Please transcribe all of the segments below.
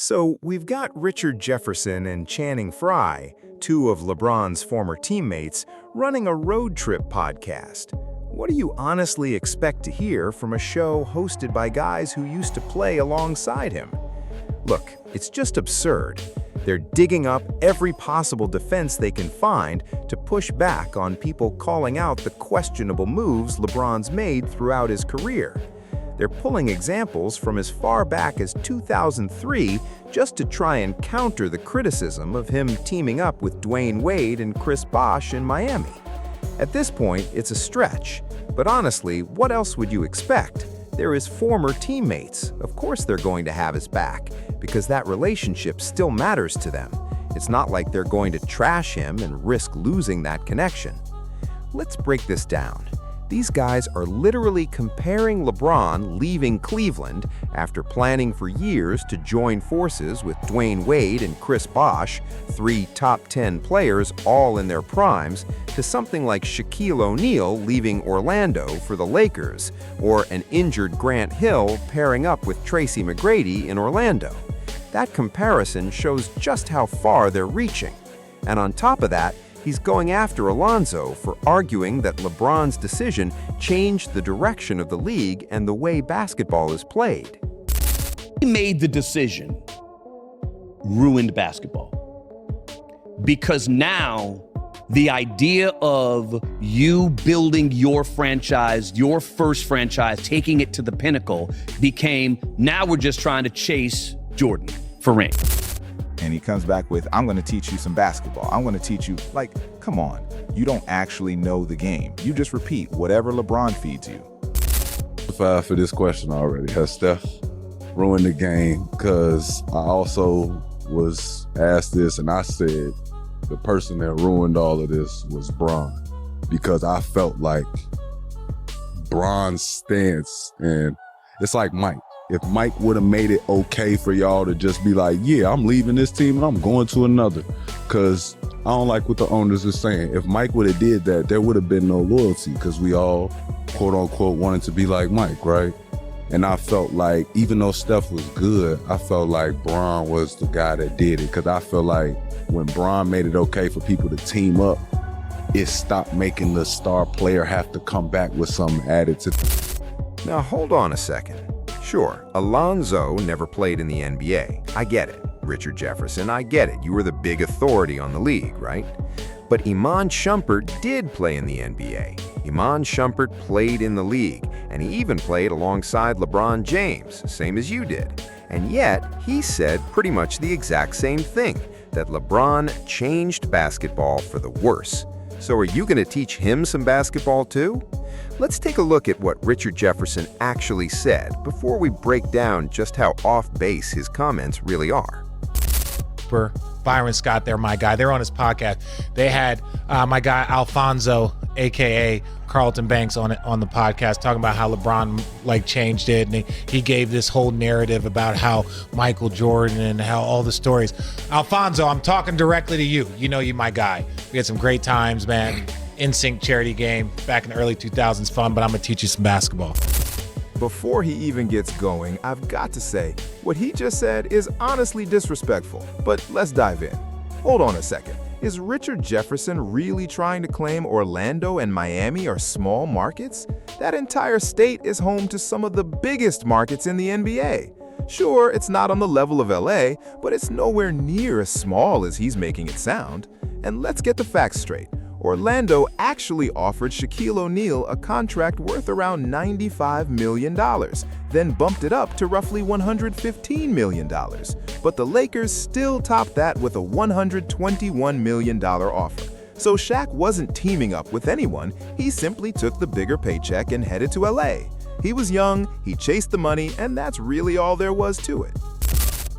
So we've got Richard Jefferson and Channing Frye, two of LeBron's former teammates, running a road trip podcast. What do you honestly expect to hear from a show hosted by guys who used to play alongside him? Look, it's just absurd. They're digging up every possible defense they can find to push back on people calling out the questionable moves LeBron's made throughout his career. They're pulling examples from as far back as 2003 just to try and counter the criticism of him teaming up with Dwayne Wade and Chris Bosh in Miami. At this point, it's a stretch, but honestly, what else would you expect? They're his former teammates. Of course they're going to have his back, because that relationship still matters to them. It's not like they're going to trash him and risk losing that connection. Let's break this down. These guys are literally comparing LeBron leaving Cleveland after planning for years to join forces with Dwayne Wade and Chris Bosh, three top 10 players all in their primes, to something like Shaquille O'Neal leaving Orlando for the Lakers, or an injured Grant Hill pairing up with Tracy McGrady in Orlando. That comparison shows just how far they're reaching. And on top of that, he's going after Alonzo for arguing that LeBron's decision changed the direction of the league and the way basketball is played. He made the decision, ruined basketball. Because now the idea of you building your franchise, your first franchise, taking it to the pinnacle became, now we're just trying to chase Jordan for ring. And he comes back with, I'm going to teach you some basketball. I'm going to teach you, like, come on. You don't actually know the game. You just repeat whatever LeBron feeds you. For this question already. Has Steph ruined the game? Because I also was asked this and I said the person that ruined all of this was Bron. Because I felt like Bron's stance, and it's like Mike. If Mike would have made it okay for y'all to just be like, yeah, I'm leaving this team and I'm going to another, because I don't like what the owners are saying. If Mike would have did that, there would have been no loyalty, because we all, quote unquote, wanted to be like Mike, right? And I felt like, even though Steph was good, I felt like Bron was the guy that did it, because I feel like when Bron made it okay for people to team up, it stopped making the star player have to come back with something added to. Now hold on a second. Sure, Alonzo never played in the NBA. I get it. Richard Jefferson, I get it. You were the big authority on the league, right? But Iman Shumpert did play in the NBA. Iman Shumpert played in the league, and he even played alongside LeBron James, same as you did. And yet, he said pretty much the exact same thing, that LeBron changed basketball for the worse. So are you going to teach him some basketball too? Let's take a look at what Richard Jefferson actually said before we break down just how off base his comments really are. Byron Scott, they're my guy. They're on his podcast. They had my guy Alfonso, aka Carlton Banks, on the podcast, talking about how LeBron changed it, and he gave this whole narrative about how Michael Jordan and how all the stories. Alfonso, I'm talking directly to you. You know, you my guy. We had some great times, man. NSYNC charity game back in the early 2000s, fun, but I'm gonna teach you some basketball. Before he even gets going, I've got to say, what he just said is honestly disrespectful, but let's dive in. Hold on a second. Is Richard Jefferson really trying to claim Orlando and Miami are small markets? That entire state is home to some of the biggest markets in the NBA. Sure, it's not on the level of LA, but it's nowhere near as small as he's making it sound. And let's get the facts straight. Orlando actually offered Shaquille O'Neal a contract worth around $95 million, then bumped it up to roughly $115 million. But the Lakers still topped that with a $121 million offer. So Shaq wasn't teaming up with anyone, he simply took the bigger paycheck and headed to LA. He was young, he chased the money, and that's really all there was to it.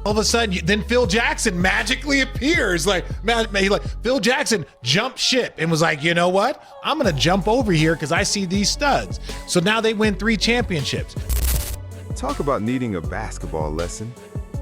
All of a sudden, then Phil Jackson magically appears. Phil Jackson jumped ship and was like, you know what? I'm going to jump over here because I see these studs. So now they win 3 championships. Talk about needing a basketball lesson.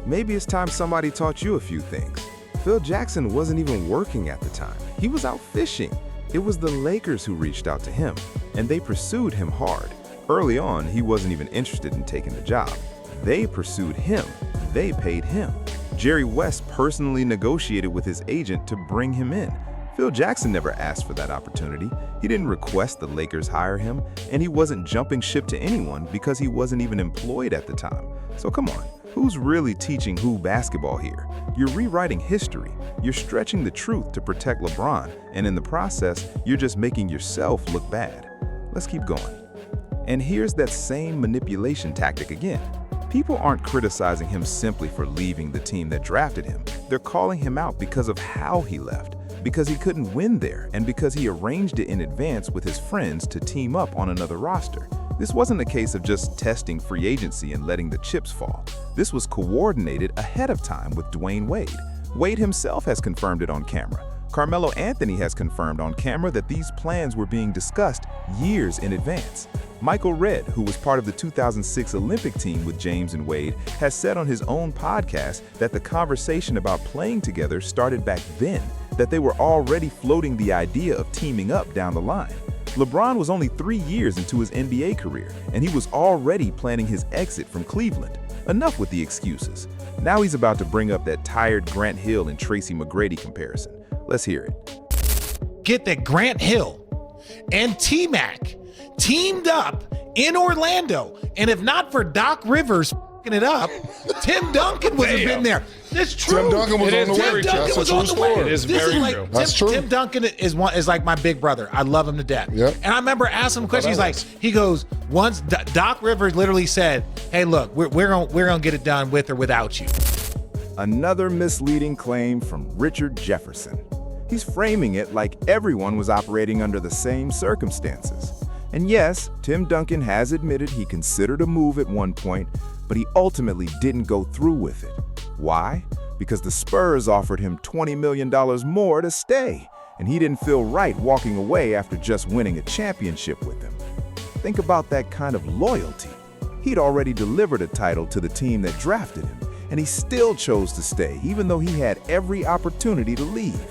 Maybe it's time somebody taught you a few things. Phil Jackson wasn't even working at the time. He was out fishing. It was the Lakers who reached out to him, and they pursued him hard. Early on, he wasn't even interested in taking the job. They pursued him. They paid him. Jerry West personally negotiated with his agent to bring him in. Phil Jackson never asked for that opportunity. He didn't request the Lakers hire him, and he wasn't jumping ship to anyone because he wasn't even employed at the time. So come on, who's really teaching who basketball here? You're rewriting history. You're stretching the truth to protect LeBron, and in the process, you're just making yourself look bad. Let's keep going. And here's that same manipulation tactic again. People aren't criticizing him simply for leaving the team that drafted him. They're calling him out because of how he left, because he couldn't win there, and because he arranged it in advance with his friends to team up on another roster. This wasn't a case of just testing free agency and letting the chips fall. This was coordinated ahead of time with Dwayne Wade. Wade himself has confirmed it on camera. Carmelo Anthony has confirmed on camera that these plans were being discussed years in advance. Michael Redd, who was part of the 2006 Olympic team with James and Wade, has said on his own podcast that the conversation about playing together started back then, that they were already floating the idea of teaming up down the line. LeBron was only 3 years into his NBA career, and he was already planning his exit from Cleveland. Enough with the excuses. Now he's about to bring up that tired Grant Hill and Tracy McGrady comparison. Let's hear it. Get that Grant Hill and T-Mac teamed up in Orlando. And if not for Doc Rivers f***ing it up, Tim Duncan would have been there. It's true. Tim Duncan was on the way. Tim Duncan was on the way. It is This very like, true. That's true. Tim Duncan is like my big brother. I love him to death. Yep. And I remember asking him a question. He's like, he goes, once Doc Rivers literally said, "Hey, look, we're gonna get it done with or without you." Another misleading claim from Richard Jefferson. He's framing it like everyone was operating under the same circumstances. And yes, Tim Duncan has admitted he considered a move at one point, but he ultimately didn't go through with it. Why? Because the Spurs offered him $20 million more to stay, and he didn't feel right walking away after just winning a championship with them. Think about that kind of loyalty. He'd already delivered a title to the team that drafted him, and he still chose to stay, even though he had every opportunity to leave.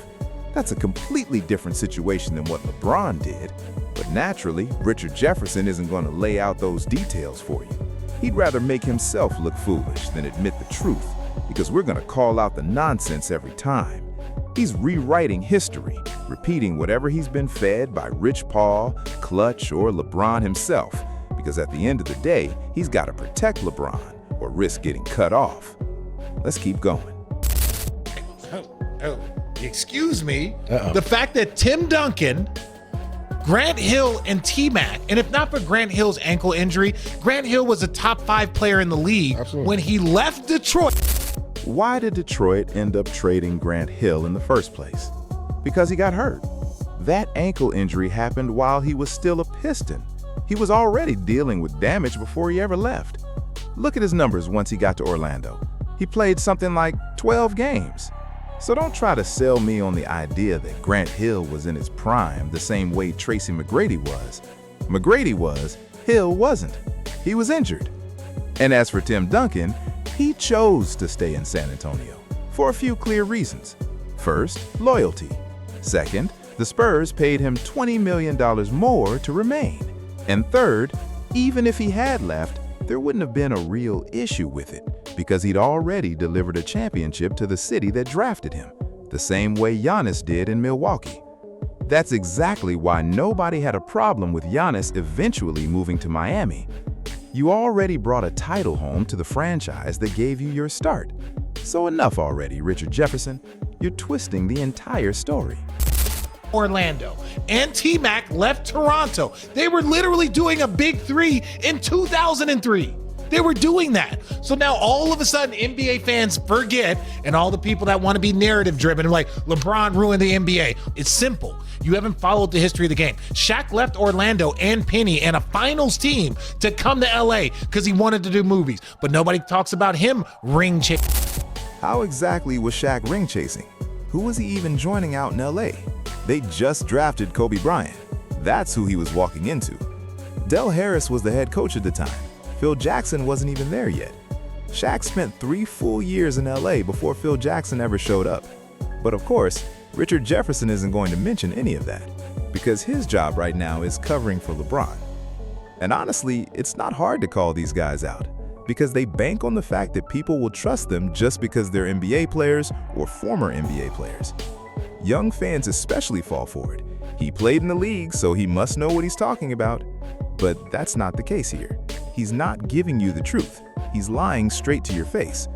That's a completely different situation than what LeBron did. But naturally, Richard Jefferson isn't going to lay out those details for you. He'd rather make himself look foolish than admit the truth, because we're going to call out the nonsense every time. He's rewriting history, repeating whatever he's been fed by Rich Paul, Clutch, or LeBron himself, because at the end of the day, he's got to protect LeBron or risk getting cut off. Let's keep going. Excuse me. The fact that Tim Duncan, Grant Hill, and T-Mac, and if not for Grant Hill's ankle injury, Grant Hill was a top 5 player in the league when he left Detroit. Why did Detroit end up trading Grant Hill in the first place? Because he got hurt. That ankle injury happened while he was still a Piston. He was already dealing with damage before he ever left. Look at his numbers once he got to Orlando. He played something like 12 games. So don't try to sell me on the idea that Grant Hill was in his prime the same way Tracy McGrady was. McGrady was, Hill wasn't. He was injured. And as for Tim Duncan, he chose to stay in San Antonio for a few clear reasons. First, loyalty. Second, the Spurs paid him $20 million more to remain. And third, even if he had left, there wouldn't have been a real issue with it, because he'd already delivered a championship to the city that drafted him, the same way Giannis did in Milwaukee. That's exactly why nobody had a problem with Giannis eventually moving to Miami. You already brought a title home to the franchise that gave you your start. So enough already, Richard Jefferson. You're twisting the entire story. Orlando and T-Mac left Toronto. They were literally doing a big 3 in 2003. They were doing that. So now all of a sudden NBA fans forget, and all the people that want to be narrative driven are like, LeBron ruined the NBA. It's simple. You haven't followed the history of the game. Shaq left Orlando and Penny and a finals team to come to LA because he wanted to do movies. But nobody talks about him ring chasing. How exactly was Shaq ring chasing? Who was he even joining out in LA? They just drafted Kobe Bryant. That's who he was walking into. Del Harris was the head coach at the time. Phil Jackson wasn't even there yet. Shaq spent 3 full years in LA before Phil Jackson ever showed up. But of course, Richard Jefferson isn't going to mention any of that, because his job right now is covering for LeBron. And honestly, it's not hard to call these guys out. because they bank on the fact that people will trust them just because they're NBA players or former NBA players. Young fans especially fall for it. He played in the league, so he must know what he's talking about. But that's not the case here. He's not giving you the truth. He's lying straight to your face.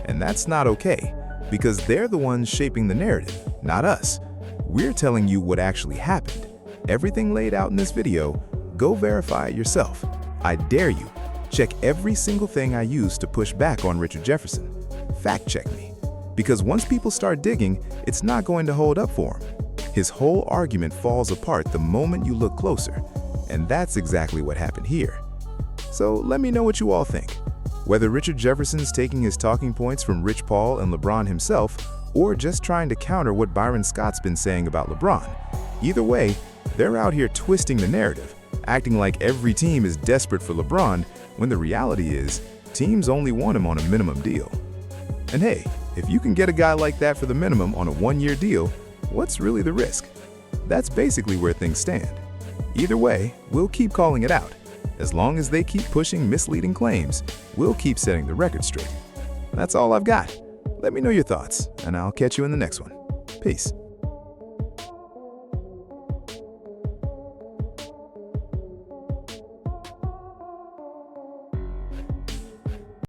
And that's not okay, because they're the ones shaping the narrative, not us. We're telling you what actually happened. Everything laid out in this video, go verify it yourself. I dare you. Check every single thing I used to push back on Richard Jefferson. Fact check me. Because once people start digging, it's not going to hold up for him. His whole argument falls apart the moment you look closer. And that's exactly what happened here. So let me know what you all think. Whether Richard Jefferson's taking his talking points from Rich Paul and LeBron himself, or just trying to counter what Byron Scott's been saying about LeBron. Either way, they're out here twisting the narrative, acting like every team is desperate for LeBron, when the reality is, teams only want him on a minimum deal. And hey, if you can get a guy like that for the minimum on a one-year deal, what's really the risk? That's basically where things stand. Either way, we'll keep calling it out. As long as they keep pushing misleading claims, we'll keep setting the record straight. That's all I've got. Let me know your thoughts, and I'll catch you in the next one. Peace.